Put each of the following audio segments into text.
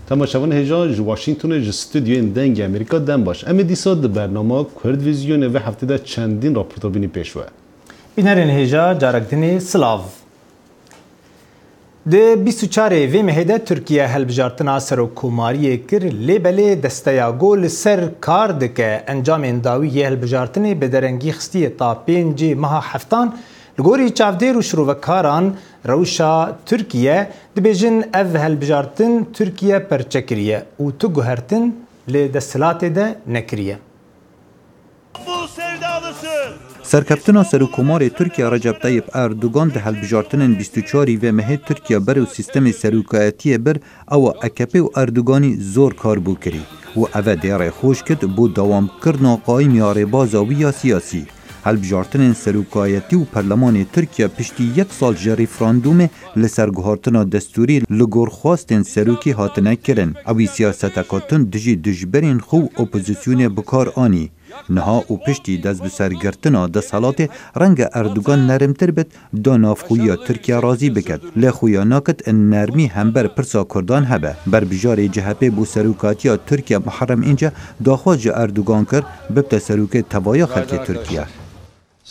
تماشاوان هجا ج واشنگتن ج استودیو دنگ امریکا دم باش. اما دیسا د برنامه کرد ویزیون و هفته ده چندین راپورتا بینی پیشوه. بینرین هجا جارکدنی سلاو. ده 24 وی مهده ترکیه هلبجارتنا سروکوماری کر لیبل دستیاگول سر کار دکه انجام انداوی هلبجارتنی بدرنگی خستی تا 5 ماه هفتان لگوری چافدیر و شروعکاران روشا ترکیه دبیجن اف هلبجارتن ترکیه پرچکریه و تو گوهرتن لدستلات ده نکریه. سرکفتنا سروکومار ترکیه رجب طیب اردوغان ده هلبجارتنن 24 و مه ترکیه بر و سیستم سروکایتی بر او اکپی و اردوغانی زور کار بو کری و اوه دیره خوش کد بو دوام کرنا قایم یاره بازاوی یا سیاسی. هلبجارتنن سروکایتی و پرلمان ترکیه پشتی 1 سال جری فراندوم لسرگوهارتنا دستوری لگور خواستن سروکی هاتنه کرن. اوی سیاست اکاتن دجی دجبرین خو اپوزیسیون بکار آنی. نها و پشتی دست بسرگرتنا ده سالات رنگ اردوغان نرمتر بد دا نافخویا ترکیه رازی بکد. لخویا ناکت ان نرمی هم بر پرسا کردان هبه. بر بجار جهپه بو سروکاتیا ترکیه محرم اینجا داخواج اردوغان کر ببت سروک توایا خلک ترکیه.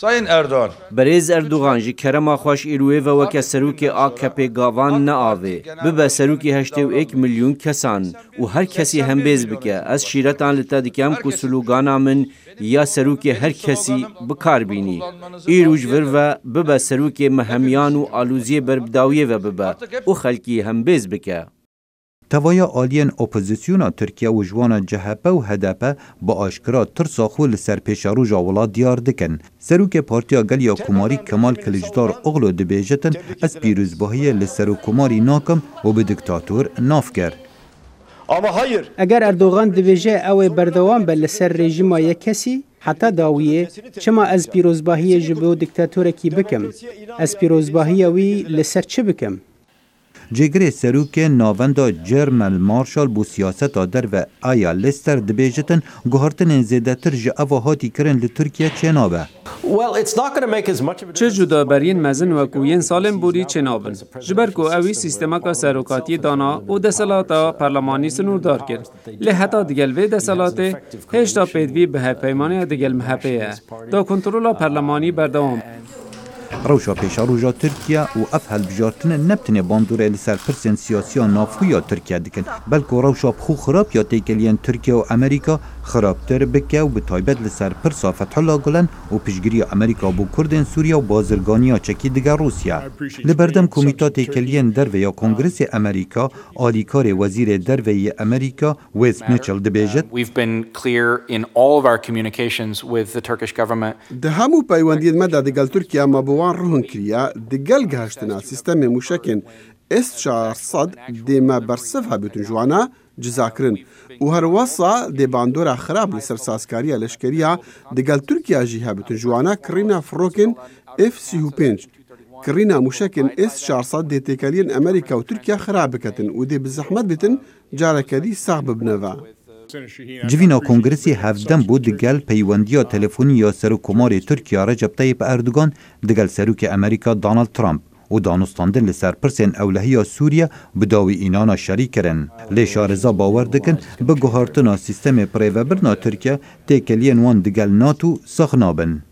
Sayın Erdoğan. Berez Erdoğan ji kerema xweş îrûyê ve weke serokê AKP gavan neavê. Bibe serokê 81 milyon kesan û her kesî hembêz bike. Ez şîretan li te dikem ku slogana min ya serokê her kesî bikar bînî. Îrûj vir ve bibe serokê mehemiyan û alûziyê berbidawiyê ve bibe û xelkî hembêz bike. توایا آلین اپوزیسیونا ترکیه و جوانا جهپه و هدپه با آشکرا ترسا خو لسر پیشارو جاولا دیار دکن. سروک پارتیا گلیا کماری کمال کلجدار اغلو دبیجتن از پیروزباهی لسر کماری ناکم و به دکتاتور نافگر. اما hayır. اگر اردوغان دبیجه او بردوام به لسر رژیما یک کسی حتی داویه چما از پیروزباهی جبو دکتاتور کی بکم؟ از پیروزباهی وی لسر چه بکم؟ جگری سروک ناوندا جرمل مارشال بو سیاست در و آیا لستر دبیجتن گوهرتن زیده تر جاوا هاتی کرن لترکیه چنابه. چه جدابرین مزن و کوین سالم بوری چنابن. جبر کو اوی سیستما کا سروکاتی دانا و دسلاتا پارلمانی سنوردار کرد. لحتا دیگل وی دسلات هشتا پیدوی به پیمانه دیگل محپیه. دا کنترولا پارلمانی بردوام. روشا پیشاروجا ترکیه و اف هلبجارتن نبتنه باندوره لسر پرسن سیاسیان نافویا ترکیه دکن بلکه روشا بخو خراب یا تیکلین ترکیه و امریکا خرابتر بکه و به تایبت لسر پرسا فتح الله گلن و پیشگیری امریکا بو کردن سوریا و بازرگانیا چکی دیگر روسیا. لبردم کمیتا تیکلین دروه یا کنگرس امریکا آلیکار وزیر دروه امریکا ویس میچل دبیجت ده همو پیوندید مده دگل ترکیه ما بوان روحن کریا دگل گهشتنا سیستم مشکن S400 دیما برصف هبتون جوانا جزاکرن و هر وصا دی باندورا خراب لسر ساسکاریا لشکریا دگل ترکیه جی هبتون جوانا کرینا فروکن F35 کرینا مشکن S400 دی تکالین امریکا و ترکیه خراب کتن و دی بزحمت بتن جارکدی صعب بنوا. جوینا کنگرسی هفدم بود دگل پیوندیا تلفنی یا سروکومار ترکیه رجب طیب اردوغان دگل سروک امریکا دونالد ترامپ و دانستاندن لسر پرسن اولهی سوریه بداوی اینانا شریک کرن. لیشارزا باور دکن به گوهارتنا سیستم پریوبرنا ترکیه تیکلین وان دگل ناتو سخنابن.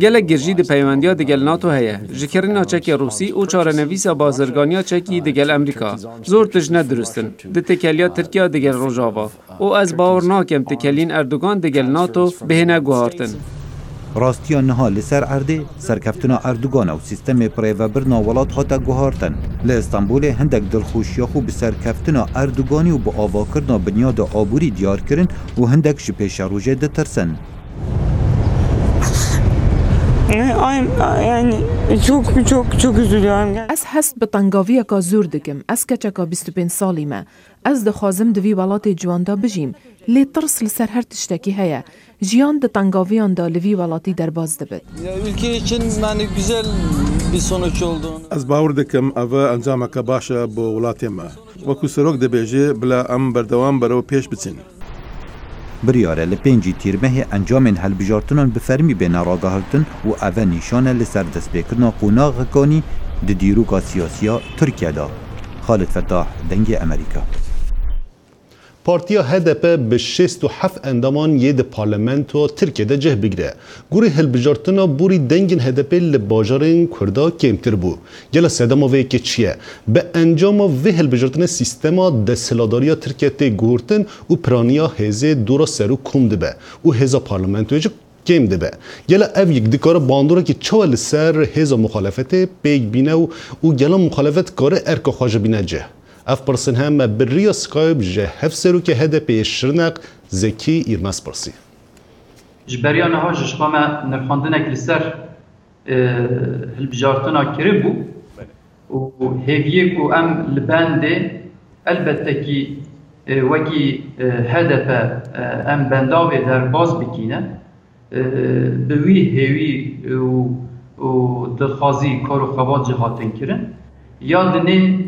گلک گرجی دی پیوندیا دگل ناتو هیه. جکرنا چکی روسی و چارنویسا بازرگانیا چکی دگل امریکا. زور تجنه درستن. دی تکلیا ترکیه دگل روژاوا. و از باور ناکم تکلین اردوغان دگل ناتو بهنه گوهارتن. راستیا نها لسر عرده سرکفتنا اردوغان و سیستم پریوبرنا ولات هاتا گوهارتن. لإستانبول هندک دلخوشیا خو بسرکفتنا اردوغانی و با آواکرنا بنیاد آبوری دیار کرن و هندک شپیش روژه دترسن. Yani çok üzülüyorum. از هست به تنگاوی که زور دکم. از کچه که 25 سالی ما. از دخوازم دوی ولات جواندا بجیم. لی ترس لسر هر تشتکی هیا. جیان ده تنگاویان دا لوی ولاتی در باز دبد. Ülke için yani güzel bir sonuç oldu. Az باور دکم اوه انجام که باشه با ولاتی ما. وکو سروک دبیجه بلا ام بردوام برو پیش بچین. بریاره لپنجی تیرمه انجام هلبجارتنان بفرمی به نراگاهلتن و اوه نیشانه لسر دست بکرنا قوناغ کانی ده دیروگا سیاسیا ترکیه دا. خالد فتاح دنگ امریکا. پارتیا HDP به 67 اندامان ید پارلمنتو ترکیه ده جه بگیره. گوری هلبجارتنا بوری دنگین HDP لباجارین کردا کمتر بو. گلا سدما وی که چیه؟ به انجام وی هلبجارتن سیستما دستلاداریا ترکیه تی گورتن و پرانیا هزه دورا سرو کم دبه. و هزا پارلمنتو ایجا کم دبه. گلا او یک دکار باندورا که چوال سر هزا مخالفت پیگ بینه و گلا مخالفت کار ارکا خواجه بینه جه. اف پرسن هم بریا سکایب جه هف سرو که HDP شرنق زکی ایرمس پرسی. جبریان ها جشمام نرخاندنک لسر هلبجارتنا کری بو و هیویه کو ام لبنده البته کی وکی HDP ام بنداوی در باز بکینه بوی هیوی و دلخوازی کارو خواد جهاتن کرن یادنه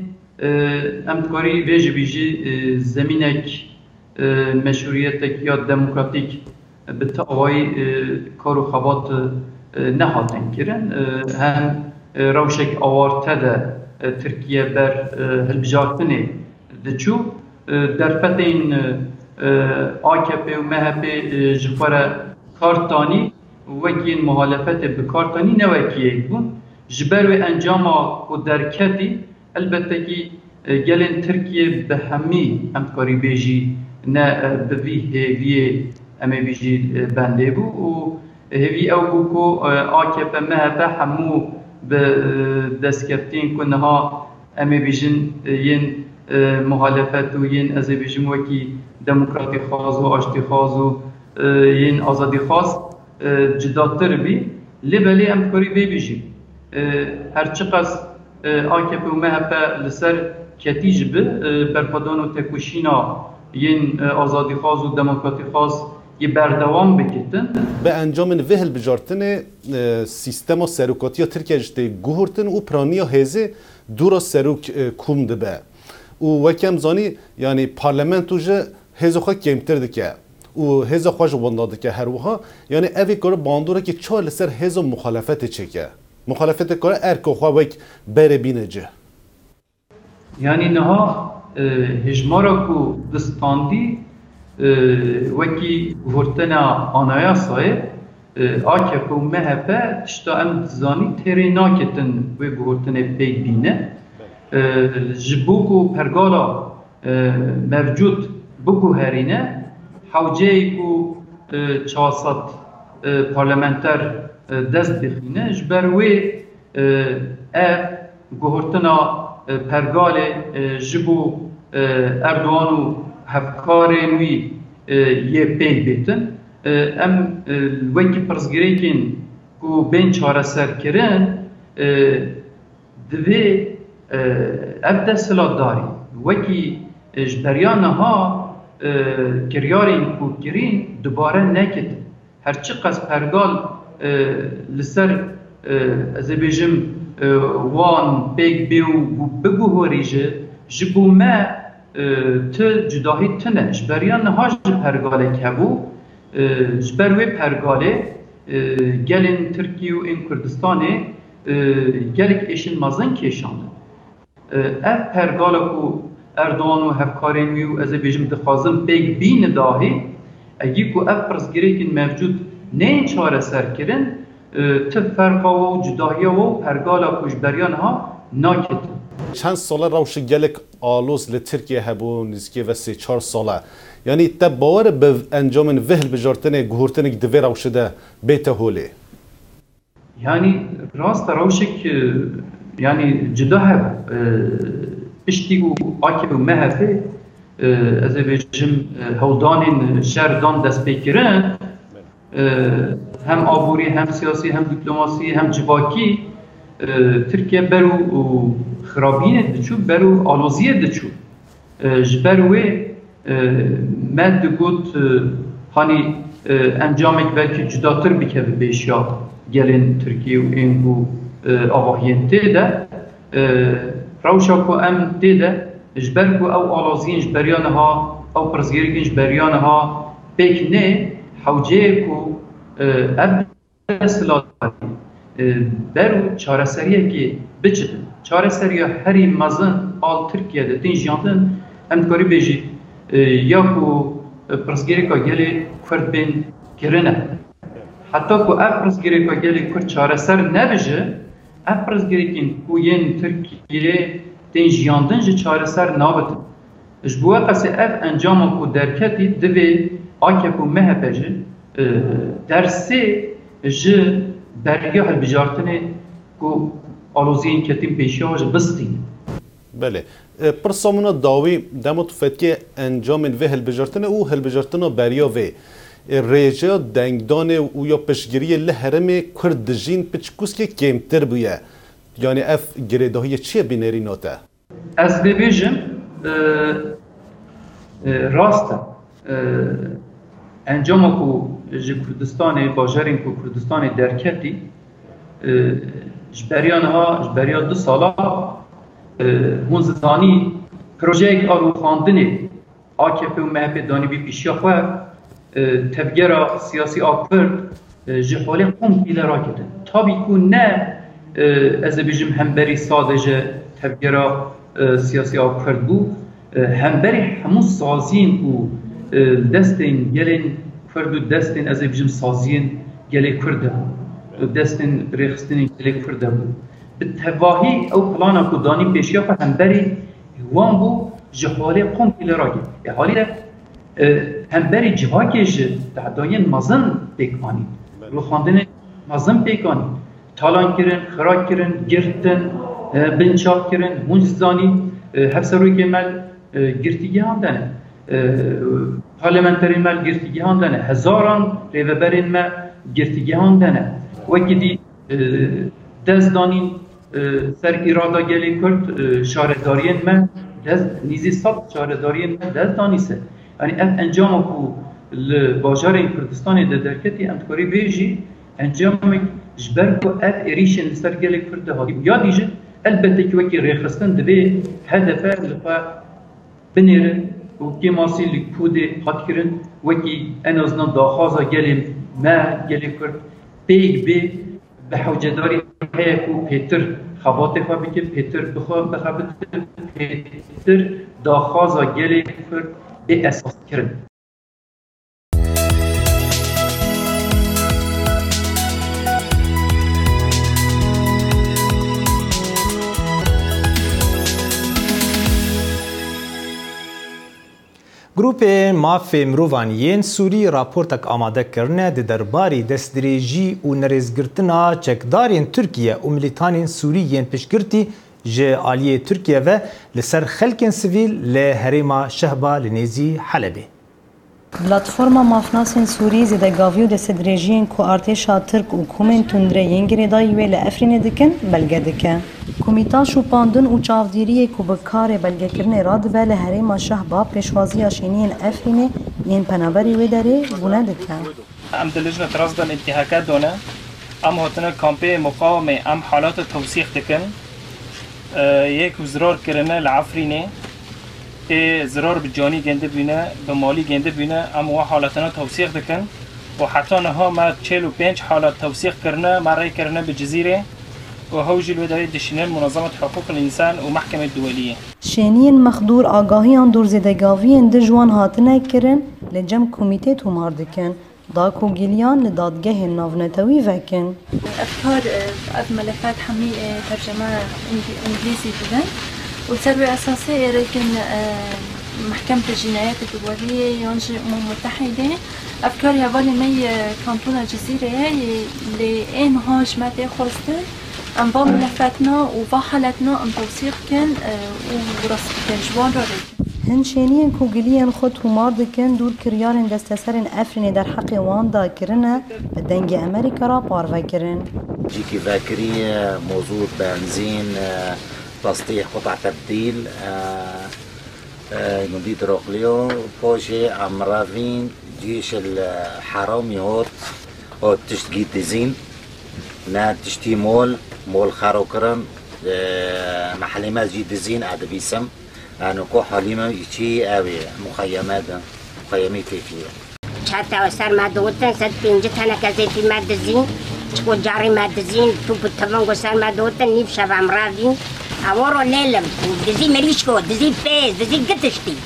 امتکاری بیجی زمینک مشروعیتک یا دموکراتیک به تقوی کارو خوات نهاتن کرن هم روشک آوارته ده ترکیه بر هلبجارتنه دچو در فتین AKP و MHP جفره کارتانی وکین مخالفت به کارتانی نوکیه بون جبر و انجام و درکتی البته که گلن ترکیه به همی همکاری بیجی نه به هیوی امی بیجی بنده بو و هیوی او بو کو AKP MHP همو به دستکفتین کنه ها امی بیجن ین مخالفت و ین از بیجم وکی دموکراتی خواز و آشتی خواز و ین آزادی خواز جداتر بی لبلی همکاری بیجی هرچی قصد AKP و MHP لسر کتیج به برپادان و تکوشینا ین آزادی خواز و دموکراتی خواز یه بردوام بکتن به انجام وهل بجارتن سیستم سروکاتی ترکیه جده گوهرتن و پرانیا هزه دورا سروک کوم دبه و وکم زانی یعنی پارلمنتو جه هزو خواه کمتر دکه و هزو خواهش ونداده که هر وها یعنی اوی کار باندوره که چه لسر هزو مخالفت چکه مخالفت کار ارکو خواه وک بره بینه جه یعنی نها هجمارا کو دستاندی وکی گورتنا آنایاسای AKP و MHP تشتا ام زانی تری ناکتن و گورتنا بیگ بینه جبوکو پرگالا موجود بکو هرینه حوجه کو 400 پارلمنتر دست بخینه جبروی اف گورتنا پرگال جبو اردوان و هفکار نوی یه پیگ بیتن ام وکی پرزگریکین کو بین چاره سر کرن دوی اف دستلات داری وکی جبریان ها کریارین کو کرین دوباره نکت هرچی قصد پرگال لسر از بیجم وان بیگ بیو بگو هوریجه جبو ما ت جداهی تنه جبریان هاش پرگاله کبو جبروی پرگاله گلین ترکیه و این کردستانه گلک ایشین مازن کشانده اف پرگاله کو اردوان و هفکارینی و از بیجم دخوازم بیگ بین داهی اگه کو اف پرزگریکین موجود نه چاره سر کرن تفرقه و جداهی و پرگاله کو جبریان ها ناکت چند ساله روش گلک آلوز لترکیه هبو نزکی و 3-4 ساله یعنی تب باور به انجام وهل بجارتن گهورتن دوی روش ده بیت هوله یعنی راست روشک یعنی جدا هب پشتی و AKP و MHP از بیجم هودان شهردان دست بکرن هم آبوری هم سیاسی هم دیپلماسی هم جواکی ترکیه برو خرابینه دچو برو آلوزیه دچو جبروی مد گوت هانی انجامک بلکه جداتر بکه بیشیا گلین ترکیه و اینگو آواهین تیده روشاکو ام تیده جبرکو او آلوزین جبریان ها او پرزگیرگین جبریان ها بیک نه حوجه کو اب سلات برو چارەسەریە کی بچن چارەسەریە هەری مەزن ئال تورکیەدا تین ژیاندن ئەم دکاری بێژی یاکو پرسگیرێکا gelê Kurd bên kirine heta ku ev pirsgirêka gelê Kurd çareser nebije ev pirsgirêkên ku yên Tirkiyeyê tên jiyandin ji çareser nabitin ji bo we qesê ev encama ku derketî divê AKP û MHP ji dersê ji beriya hilbijartinê ku aloziyên ketîn pêşiya ji bistîn. بله پرسامونا داوی دمو تفتکی انجام وی هلبجارتنه او هلبجارتنه بریا وی ریجا دنگدان او یا پشگیری لحرم کردجین پچکوس که کمتر بویه یعنی اف گریداهی چیه بینری ناته؟ از ببیجم راسته انجام کو جی کردستان باجرین کو کردستان درکتی جبریان ها جبریان 2 ساله هون زدانی پروژه آرو خواندنی AKP و MHP دانی بی پیشیا خواه تفگیرا سیاسی آکرد جهالی قوم ایله را کردن تا بیکو نه از بیجم همبری سادجه تفگیرا سیاسی آکرد بو همبری همون سازین و دستین گلین کرد و دستین از بیجم سازین گلی کرده دستین ریخستین گلی کرده بو بالتواهی او پلانا کو دانی پیشیا په همبری وان بو جهالی قوم ایله را کرد حالی همبری جواکش دعداین مزن پیکانی رو خواندن مزن پیکانی تالان کرن خراک کرن گرتن بنچاک کرن منجزانی هفسروی که مل گرتیگی هاندنه پارلمنتری مل گرتیگی هاندنه هزاران ریوبرین مل گرتیگی هاندنه وکی دی دزدانین سر ایرادا گلی کرد شاردارین مل نیزی ساب شاردارین مل دزدانیسه یعنی انجام کو باجار کردستان درکتی انتکاری بیجی انجام جبر کو اف ایریشن سر گلی کرده هایی یا دیجه البته که وکی ریخستن دوی هدفه لقا بنیره و که ماسی لکود حد کرن وکی انازنا داخازا گلی ما گلی کرد پیگ بی به حوجداری هیا کو پیتر خباته خواه بکن پیتر بخواه بخواه پیتر داخازا گلی کرد به اساس کرد. گروپ مافی مروانیین سوری راپورتک آماده کرنه ده درباری دستدریجی و نریزگرتنا چکدارین ترکیه و ملیتانین سوریین پشگرتی جه آلیه ترکیه و لسر خلکن سویل لحریما شهبا لنیزی حلبه. پلاتفورما مافناسین سوری زیده گاویو دست درجین کو ارتشا ترک و کومن تندره ینگری دایوی لافرین دکن بلگه دکن. کمیتا شوپاندن و چاودیری کو بکار بلگه کرنه راد به لحریما شهبا پیشوازی آشینین افرین ین پنابری وی داره بونه دکن. ام دلجنه ترازدن انتحاکات دونه ام هاتنه کامپی مقاومه ام حالات توسیق دکن یک وزرار کرنه لعفرینه زرار بجانی گنده بینه به مالی گنده بینه اما حالتنا توثیق دکن و حتی نها ما 45 حالت توثیق کرنه مرای کرنه به جزیره و هوجی الودای دشینن منظمه حقوق الانسان و محکمه دولیه شینین مخدور آگاهیان دور زدگاویین دجوان هاتنه کرن لجم کمیته تومار دکن داکو گیلیان لدادگه ناونتوی وکن افکار ملفات حمی ترجمه انگلیسی بودن وسبب أساسي لكن محكمة الجنايات الدولية ينشئ الأمم المتحدة أفكار ياباني مي كانتون الجزيرة اللي إن هاش ما تأخذتن أنبام ملفاتنا وفحلتنا أن توثيق كان ورصد كان جوان رأي هنشينيين كوغليين خود همار دكن دور كريارن دستسرن أفرين در حق واندا كرنا بدنج أمريكا را بارفا كرن جيكي ذاكري موضوع بنزين تصليح قطع تبديل جديد روكليو بوجي امرافين جيش الحرامي هوت تشتجي تزين نا تشتي مول خاروكرن محلي ما جي تزين عاد بيسم انا كو حليمه يشي اوي مخيمات كيفيه حتى وصار ما دوتن سد بينجت انا كزيتي ما تزين تقول جاري ما دزين تو بالتمام قصان ما دوتن نيف شبع مرادين أورو ليلم دزين مريشكو دزين فيز دزين قتشتي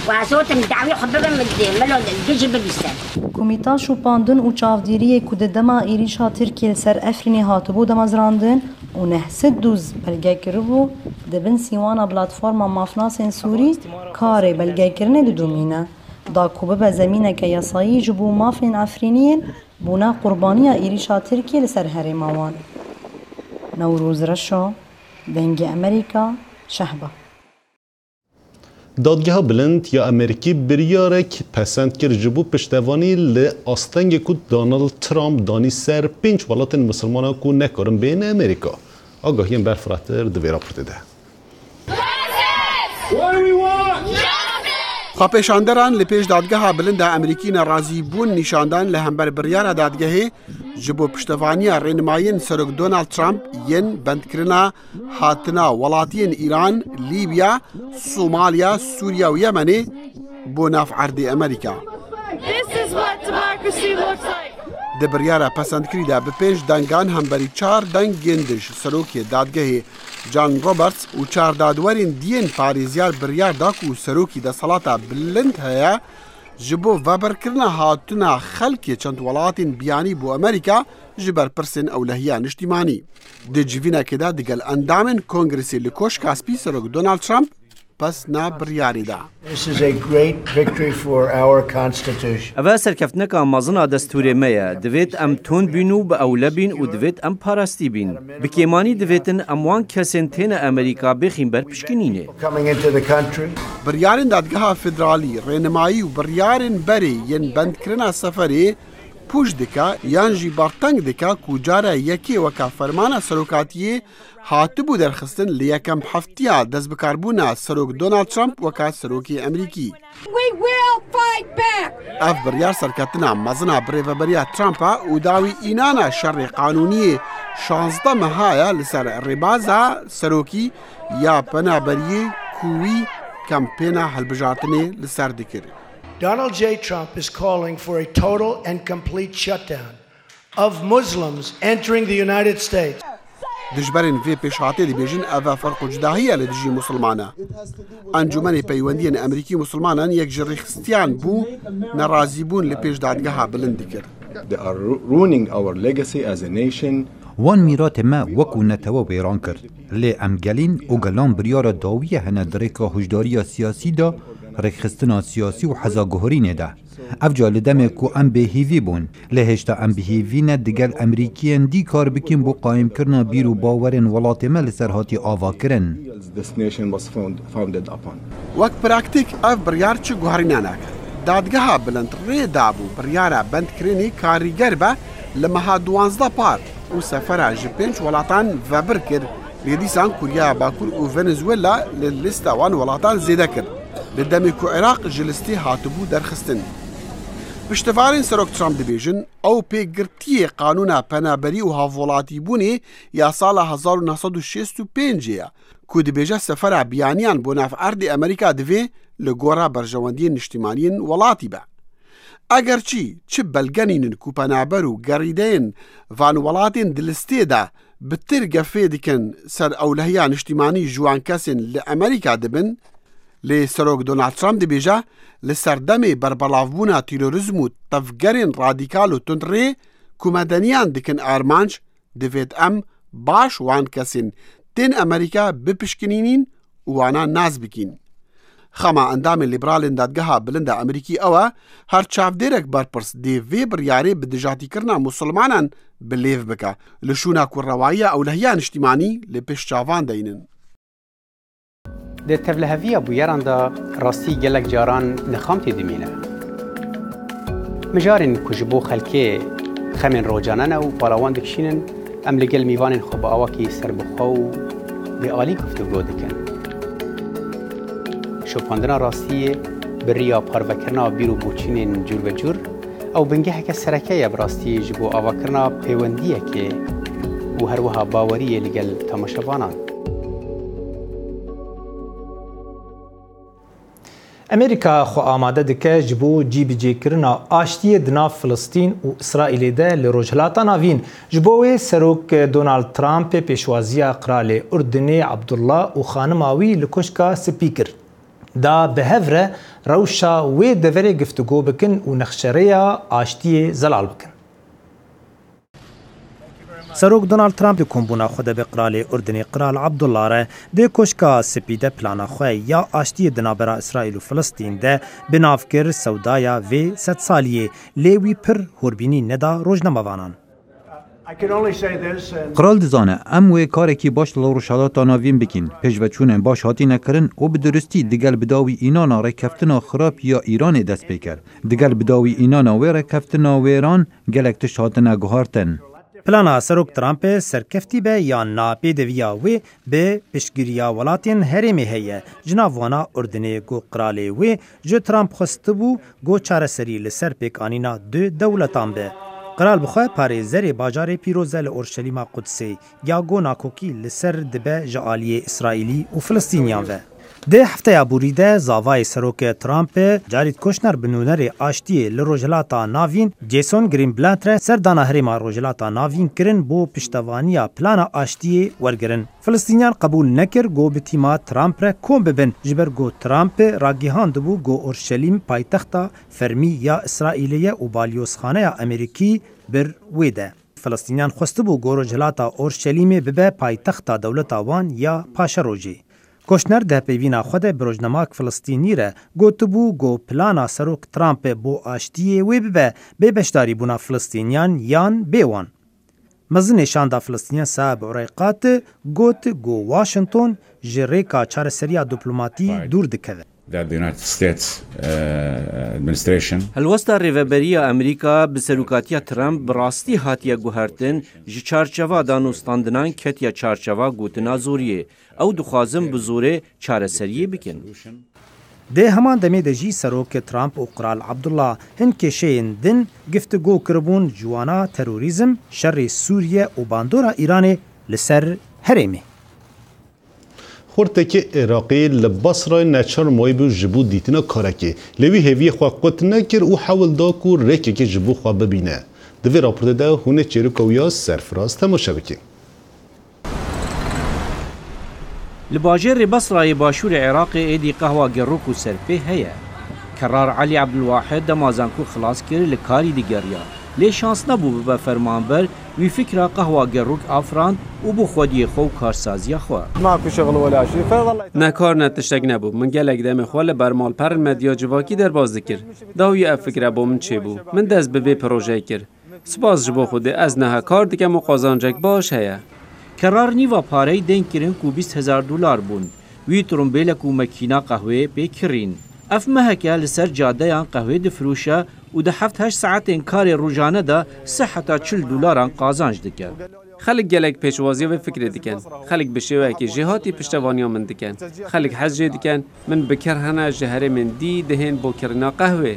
واسوت مدعوي حببا مدين ملو الجيجي ببستان کومیتا شوپاندن و چاودیری که دما ایریشا ترکیه سر افرینی هاتبو دمازراندن و نهست دوز بلگه کربو دبن سیوانا پلاتفورما مافناسین سوری کار بلگه کرنه دومینه دا کوبه به زمینه که یاسایی جبو مافن افرینین بونا قربانی ایریشا ترکیه لسر هرماوان نوروز رشا دنگ امریکا شهبه دادگاه بلند یا امریکی بریارک پسند کرد جبو پشتوانی لاستنگ کو دونالد ترامپ دانی سر 5 ولات مسلمان کو نکارن بین امریکا آگاهی برفراتر دوی راپورت ده خواپیشاندران لپیش دادگاه بلند امریکی نرازی بون نشاندان لهمبر بریار دادگاهی جبو پشتوانی رنماین سرک دونالد ترامپ ین بندکرنا هاتنا ولاتین ایران، لیبیا، سومالیا، سوریا و یمنی بو ناف عرض امریکا. د بریاره پسندکری ده به 5 دنگان همبری 4 دنگ گندش سروکی دادگاهی جان روبرتس و 4 دادورین دین پاریزیار بریار داکو سروکی ده صلاتا بلند هیا جبو وبرکرنا هاتنا خلکی چند ولاتین بیانی بو امریکا جبر پرسن اولهیان اجتماعی. ده جوینا که ده دگل اندامن کنگرسی لکوش کاسپی سروک دونالد ترامپ پس نا بریاری ده. This is a great victory for our constitution. اوه سرکفتنک آمازنا دستور میا دوید ام تون بینو با اوله بین و دوید ام پارستی بین. بکیمانی دویدن اموان کسین تین امریکا بخیم بر پشکنینه. بریارین دادگاه فدرالی رنمایی و بریارین بری ین بند کرنا سفری پوش دکا یانجی بارتنگ دکا کجارا یکی وکا فرمانا سروکاتیه هاتبو درخستن لیکم هفتیا دست بکاربونا سروک دونالد ترامپ وکا سروکی امریکی. اف بریار سرکتنا مزنا بریو بریا ترامپا و داوی اینانا شر قانونی 16 مهایا لسر ربازا سروکی یا پنابری کوی کمپینا هلبجارتنی لسر دکر. Donald J. Trump is calling for a total and complete shutdown of Muslims entering the United States. دجبرین في پیشاتی دی بیجن اوه فرق جداهیه لدجی مسلمانه. انجمن پیوندین امریکی مسلمانان یک جری خستیان بو نرازی بون لپیش دادگاه بلند کرد. They are ruining our legacy as a nation. وان میرات ما وکو نتوا ویران کرد. لی امگلین او گلان بریار داویه هنه درکا هجداری سیاسی دا رخستنا سیاسی و حزاگهورینه ده. افجا لدمه کو ام بهیوی بون لهشتا ام بهیوی نه دگل امریکیان دی کار بکن بو قایم کرنا بیرو باورن ولاتمه لسرهاتی آوا کرن. وک پراکتیک اف بریار چه گوهرینانه دادگاه بلند ری دابو بریارا بند کرنی کاریگر با لمها 12 پار و سفر جپنج ولاتان وبر کرد لیدیسان کوریا باکور و ونزویلا للستا وان ولاتان زیده کرد. لدمی کو عراق جلستی هاتبو درخستن. پشتوارین سروک ترامپ دبیجن او پیگرتی قانون پنابری و هاولاتی بونی یا سال 1965 کو دبیجه سفر بیانیان بو ناف ارد امریکا دوی لگورا برجواندین اجتماعیین ولاتی با. اگرچی چه بلگنین کو پنابر و گریدین وان ولاتین دلستی دا بتر گفه دکن سر اولهیان اجتماعی جوان کسین لامریکا دبن لی سروک دونالد ترامپ دبیجه لسردم بربلاوبونا تیروریزم و تفگرین رادیکال و تندری که مدنیان دکن آرمانج دوید ام باش وان کسین تین امریکا بپشکنینین وانا ناز بکین. خما اندام لیبرال دادگاه بلند امریکی اوه هر چافدیرک برپرس دی وی بریاری بدجاتی کرنا مسلمانان بلیف بکا لشونا کو روایه اولهیان اجتماعی لپش چاوان دینن. د تبلهوی بویران دا راستی گلک جاران نخامتی دمینه. مجارن کجبو خلکه خمین روجانن و بالاوان دکشینن ام لگل میوانن خوب آواکی سر بخو به آلی گفتگو دکن. شوپاندنا راستی بریا پاروکرنا بیرو بوچینن جور و جور او بنگه که سرکه یا براستی جبو آواکرنا پیوندیه که و هر وها باوریه لگل تماشاوانان. امریکا خو آماده دکه جبو جیبجی کرنا آشتی دنا فلسطین و اسرائیل ده لروجهلاتا ناوین جبوی سروک دونالد ترامپ پیشوازی قرال اردن عبدالله و خانماوی لکشکا سپیکر دا بهفره روشا و دوره گفتگو بکن و نخشره آشتی زلال بکن. سروک دونالد ترامپ کومبونا خود به قرال اردنی قرال عبدالله را ده کشکا سپیده پلانا خواه یا آشتی دنابرا اسرائیل و فلسطین ده بنافکر سودایا و 100 سالیه لیوی پر هوربینی ندا روزنامه‌وانان. قرال دزانه ام و کارکی باش لروشالات ناوین بکین پژوچون باش هاتی نکرن و به درستی دگل بداوی اینانا را کفتنا خراب یا ایران دست پیکر دگل بداوی اینانا و را کفتنا و ایران گلکتش هاتنا گوهارتن. پلانا سروک ترامپ سرکفتی به یا ناپی دویا و به پشگیریا ولاتین هرمی هیه جناوانا اردنی گو قرالی و جو ترامپ خستبو گو چاره سری لسر پیکانینا دو دولتان به. قرال بخواه پاره زر باجار پیروزه لأورشلیم قدسی یا گو ناکوکی لسر دبه جعالی اسرائیلی و فلسطینیان و. ده هفته بوریده زاوای سروک ترامپ جارید کوشنر بنونر آشتی لروجلاتا ناوین جیسون گرینبلات را سردانا هریما روجلاتا ناوین کرن بو پشتوانیا پلانا آشتی ورگرن. فلسطینیان قبول نکر گو بتیما ترامپ را کوم ببن جبر گو ترامپ راگیهان دبو گو اورشلیم پایتختا فرمی یا اسرائیلیه و بالیوسخانه امریکی بر ویده. فلسطینیان خستبو گو روجلاتا اورشلیم ببه پایتختا دولتا وان یا پاشروجی. کوشنر ده پیوینا خود بروجنماک فلسطینی را گوتبو گو پلانا سروک ترامپ بو آشتی وی ببه به بشداری بونا فلسطینیان یان بیوان. مزن شاندا فلسطینیان صاحب عریقات گوت گو واشنطن جریکا چار سریا دیپلماتی دور دکده. هلوستا ریوبریا امریکا به سروکاتیا ترامپ براستی هاتیا گوهرتن جی چارچوا دانوستاندنان کتیا چارچوا گوتنا زوریه او دخوازم بزوره چارسریه بکن. ده همان دمه ده جی سروک ترامپ و قرال عبدالله هنکه شین دن گفتگو کربون جوانا تروریزم شر سوریه و باندورا ایران لسر هرمی. خورتکی عراقی لباسرای نچار مای بو جبو دیتنا کارکی لوی هوی خواه قط نکر او حول دا کو رکی که جبو خواه ببینه دوی راپورت ده هونه چیروکویا سرفراز تماشا بکن. لباجر بصرة باشور عراق ايدي قهوة جروك وسربي هيا قرار علي عبد الواحد دمازانكو خلاص كير لكاري ديگريا لي شانس نبو ببا فرمانبر وي فكرة قهوة جروك افران وبو خودي خو كارسازيا خو ماكو شغل ولا شيء فظل نكار نتشتك نبو من گلک دم خو برمال پر مدیا جواکی در باز ذکر داوی افکر بو من چه بو من دز به پروژه کر سپاس جبو خود از نه کار دیگه مقازانجک باش هيا قرار نیوا پاره دین کرن کو 20000 دلار بون وی ترومبیل کو مکینا قهوه بکرین اف مهکه لسر جاده یان قهوه دفروشه و ده 7-8 ساعت انکار روزانه ده 40 دلار قازانج دکه خلق گلک پیشوازی و فکر دکن خلق بشوه که جهاتی پشتوانیا من دکن خلق حج دکن من بکرهنا جهره من دی دهن بو کرنا قهوه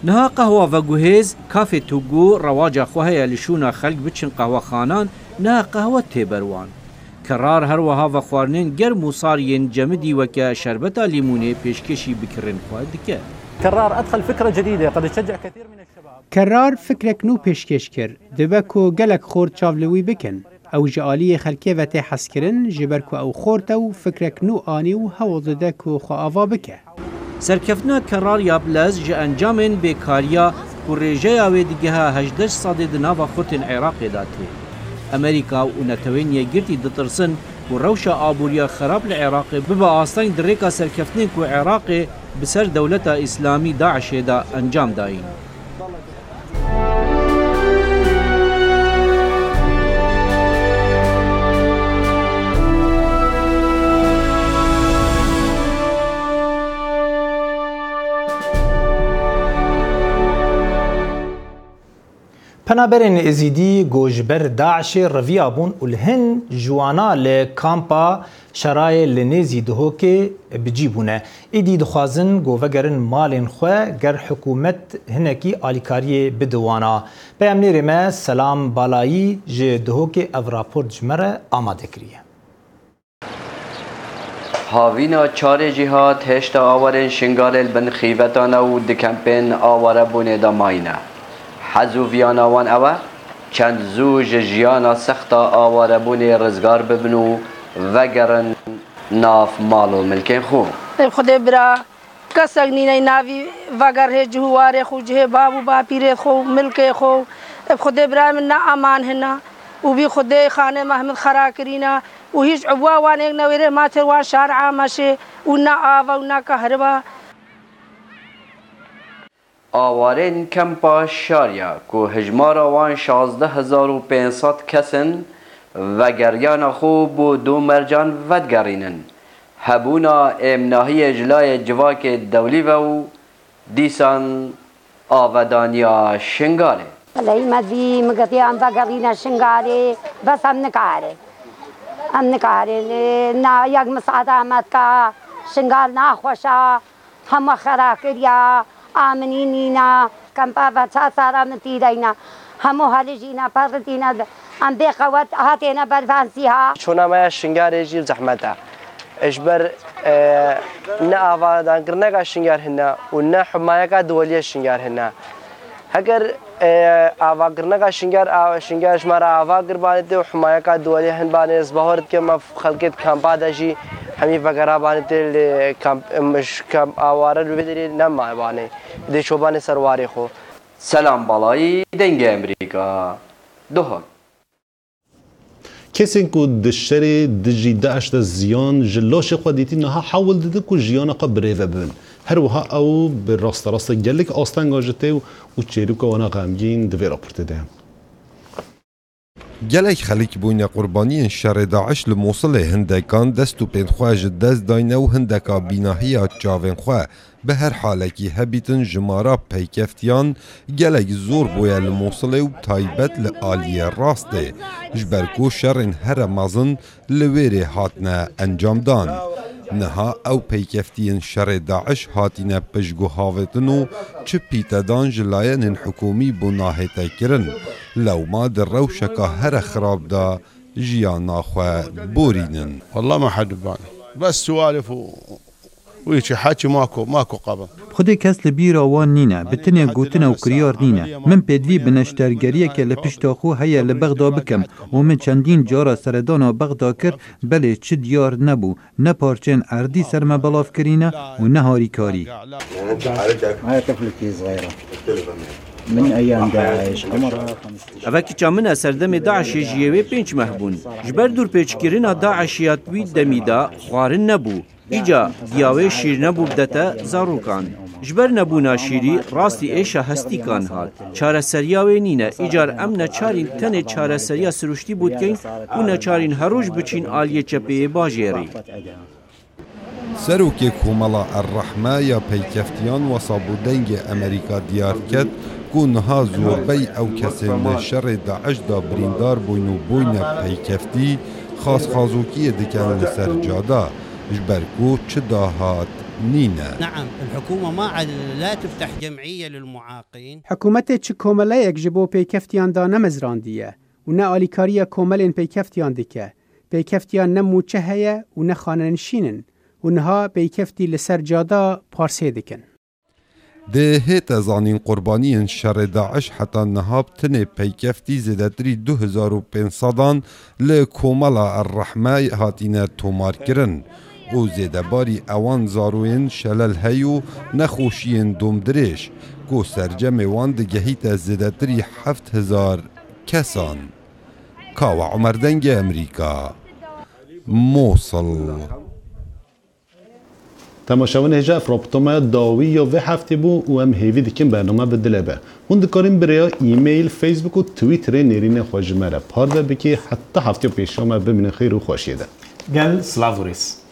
نها قهوه و گوهز کافه توگو رواج خواه لشونا خلق بچن قهوه خانان نه قهوه تبروان قرار هر وها و خوارنین گرم و صارین جمدی وکا شربتا لیمونه پیشکشی بکرن خواهد که قرار ادخل فكره جديده قد تشجع كثير من الشباب قرار فكرك نو پیشکش کر دبکو گلک خور چاولوی بکن او جالی خلکی و ته حسکرن جبرکو او خورتو فكرك نو آنی و هوضدکو خواوا بکه سرکفتنا قرار یابلز جه انجامن بیکاریا و ریجه و دیگه 18 ساده دناوا خورتن عراق داته امریکا و نتوین یگرتی دترسن و روش آبوریا خراب العراق ببا آستان دريكا سرکفتنین کو عراق بسر دولت اسلامی داعش دا انجام داین. پنابرین ازیدی گوجبر داعش رویا بون الهن جوانا لکامپا شرای لنزی دهو که بجیبونه ایدی دخوازن گووگرن مالین خواه گر حکومت هنکی آلیکاری بدوانا پیامنی رمه سلام بالایی جه دهو که او راپورت جمره آماده کریه. هاوینا چار جهات هشتا آورن شنگال بن خیوتانا و دکمپین آواره بونه دا ماینه حزو ویانا وان اوه چند زوج جیانا سختا آواره بونه رزگار ببنو وگرن ناف مالو ملکین خو خود برا کسک نینای ناوی وگر ہے جهوار خو جه بابو باپیر خو ملک خو خود برا من نا امان هنا و بی خود خانه محمد خرا کرینا و هیچ عبوا وان ایک نویره ماتر وان شارع ماشه و نا آوا و نا کهربا آوارین کمپا شاریا کو هجمارا وان 16500 کسن و گریان خوب و دو مرجان ودگرینن هبونا امناهی اجلای جواک دولی و دیسان آودانیا شنگاله والله مدی مقطعی هم وگرین شنگاله بس هم نکاره نه یک مساعده آمد که شنگال نخوشه همه خرا کریا آمنی نینا کمپا و چه سارا تیرینا همه حال جینا پردینا ام بقوت هاتینا برفانسی ها چون ما شنگار جیل زحمته اجبر نه آوادان کرنا کا شنگار هننا و نه حمایه کا دولیه شنگار هننا اگر آوا کرنا کا شنگار شمارا آوا کر بانتے و حمایه کا دولیه هن بانه ظهرت که ما خلقت کمپا داشی همی وگرا بانته کم آواره رو بدری نم بانه ده شوبان سرواری خو سلام بالایی دنگ امریکا دوها کسی که دشتری دجی داعش دا زیان جلاش خودیتی نها حاول داده که جیانا قا بریوه ببن هر وها او به راست گلک آستان گاجته و چیرو که وانا غمگین دوی راپورته ده گلک خلیک بوین قربانی شر داعش لموصل هندکان دستو پین خواج دست داینه و هندکا بیناهی چاوین خواه به هر حالکی هبیتن جمارا پیکفتیان گلک زور بویا لموصل و تایبت لآلیه راسته جبرکو شرین هر مازن لویره هاتنه انجام دان نها او پیکفتین شر داعش هاتینه پشگو هاوتنو چه پیتدان جلاین حکومی بناهیتا کرن لو ما در روشکا هر خراب دا جیانا خواه بورینن والله ما حد بان بس سوالف ويشي حكي ماكو قبل خودی کس لبیرا وان نینه بتنه گوتنه و کریار نینه من پیدوی بنشترگریه که لپشتا خو هیا لبغدا بکم و من چندین جارا سردانا بغدا کر بله چه دیار نبو نه پارچن اردی سرم بلاف کرینه و نه هاری کاری هاي طفلتي صغيرة من ايام داعش عمرها 15 اوکی چامن سردم داعش جیوی پنج مهبون جبر دور پیچکرین داعشیات وی دمیدا خوارن نبو ایجا دیاوی شیر نبو بدتا زاروکان جبر نبونا شیری راستی ایشا هستی کان هات چاره سریاوی نینه ایجار ام نچارین تن چاره سریا سروشتی بود کن و نچارین هروج بچین آلیه چپه باجیری سروکی کوملا الرحمه یا پیکفتیان و صابودنگ امریکا دیار کد کونها زوربی او کسی شر داعش دا بریندار بوینو بوین پیکفتی خاص خازوکی دکن لسر جادا جبركو تشداهات نينا. نعم الحكومة ما عاد لا تفتح جمعية للمعاقين. حكومتي تش كوملايك جبو بيكفتيان دا نمزراندية ونا آليكاريا كوملين بيكفتيان ديكا بيكفتيان نمو چهية ونا خاننشينن ونها بيكفتي لسر جادا پارسي ديكن. ده هيت زانين قربانيين شر داعش حتى نهاب تنه بيكفتي زدتري 2500 لكوملا الرحمة هاتينا تومار كرن و زدباري اوان زاروين شلل هيو نخوشين دوم دريش كو سرجم وان دگهيت زدتري 7000 كسان كاو عمر دنگ امريكا موصل تماشاون هجا فرابطما داوی و هفته بو و هم هیوی دیکن برنامه بدله به هون دکاریم برای ایمیل فیسبوک و تویتر نیرین خواجمه را پارده بکی حتی هفته پیشامه ببینه خیر و خوشیده گل سلاوریس